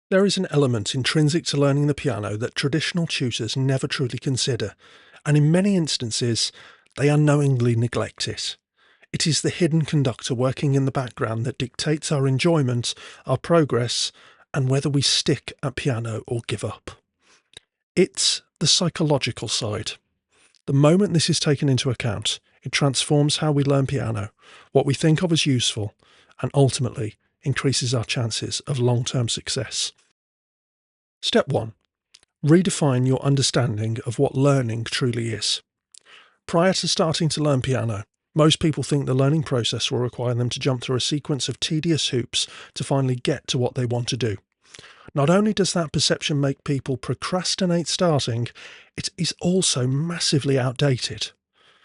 There is an element intrinsic to learning the piano that traditional tutors never truly consider, and in many instances, they unknowingly neglect it. It is the hidden conductor working in the background that dictates our enjoyment, our progress, and whether we stick at piano or give up. It's the psychological side. The moment this is taken into account, it transforms how we learn piano, what we think of as useful, and ultimately increases our chances of long-term success. Step 1. Redefine your understanding of what learning truly is. Prior to starting to learn piano, most people think the learning process will require them to jump through a sequence of tedious hoops to finally get to what they want to do. Not only does that perception make people procrastinate starting, it is also massively outdated.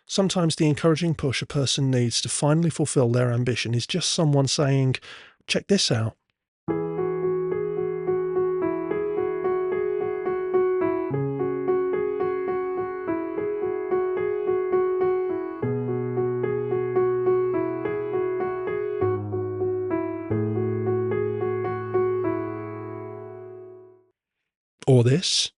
Sometimes the encouraging push a person needs to finally fulfill their ambition is just someone saying, "Check this out." Or this.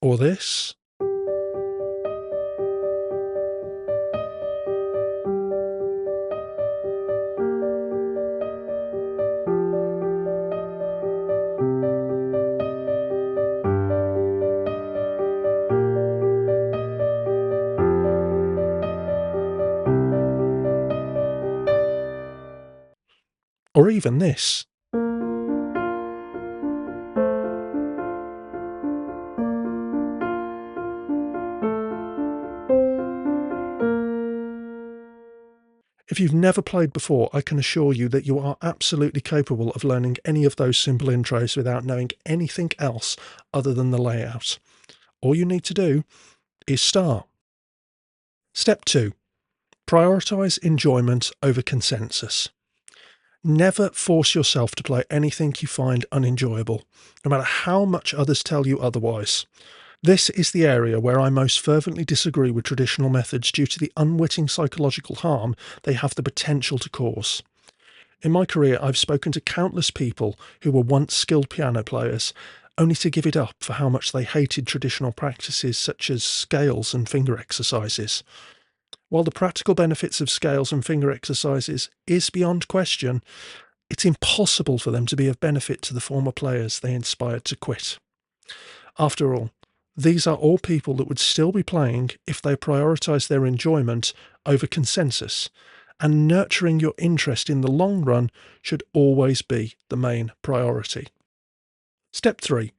Or this. Or even this. If you've never played before, I can assure you that you are absolutely capable of learning any of those simple intros without knowing anything else other than the layout. All you need to do is start. Step 2. Prioritize enjoyment over consensus. Never force yourself to play anything you find unenjoyable, no matter how much others tell you otherwise. This is the area where I most fervently disagree with traditional methods due to the unwitting psychological harm they have the potential to cause. In my career, I've spoken to countless people who were once skilled piano players, only to give it up for how much they hated traditional practices such as scales and finger exercises. While the practical benefits of scales and finger exercises is beyond question, it's impossible for them to be of benefit to the former players they inspired to quit. After all, these are all people that would still be playing if they prioritised their enjoyment over consensus, and nurturing your interest in the long run should always be the main priority. Step 3.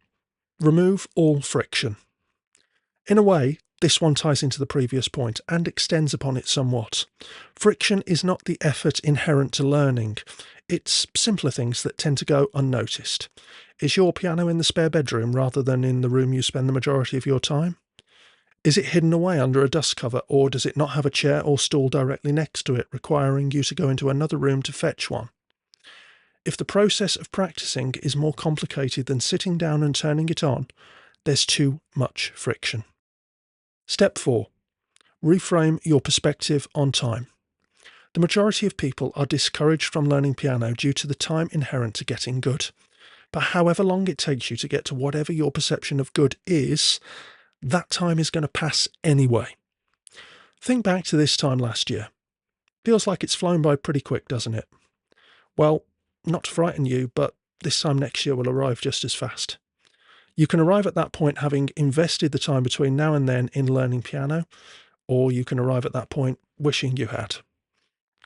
Remove all friction. In a way, this one ties into the previous point and extends upon it somewhat. Friction is not the effort inherent to learning. It's simpler things that tend to go unnoticed. Is your piano in the spare bedroom rather than in the room you spend the majority of your time? Is it hidden away under a dust cover, or does it not have a chair or stool directly next to it, requiring you to go into another room to fetch one? If the process of practicing is more complicated than sitting down and turning it on, there's too much friction. Step 4. Reframe your perspective on time. The majority of people are discouraged from learning piano due to the time inherent to getting good. But however long it takes you to get to whatever your perception of good is, that time is going to pass anyway. Think back to this time last year. Feels like it's flown by pretty quick, doesn't it? Well, not to frighten you, but this time next year will arrive just as fast. You can arrive at that point having invested the time between now and then in learning piano, or you can arrive at that point wishing you had.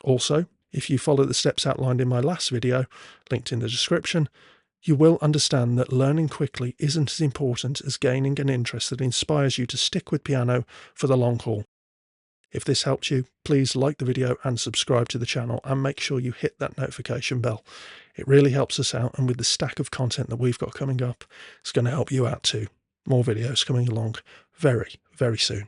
Also, if you follow the steps outlined in my last video, linked in the description, you will understand that learning quickly isn't as important as gaining an interest that inspires you to stick with piano for the long haul. If this helped you, please like the video and subscribe to the channel, and make sure you hit that notification bell. It really helps us out, and with the stack of content that we've got coming up, it's going to help you out too. More videos coming along very, very soon.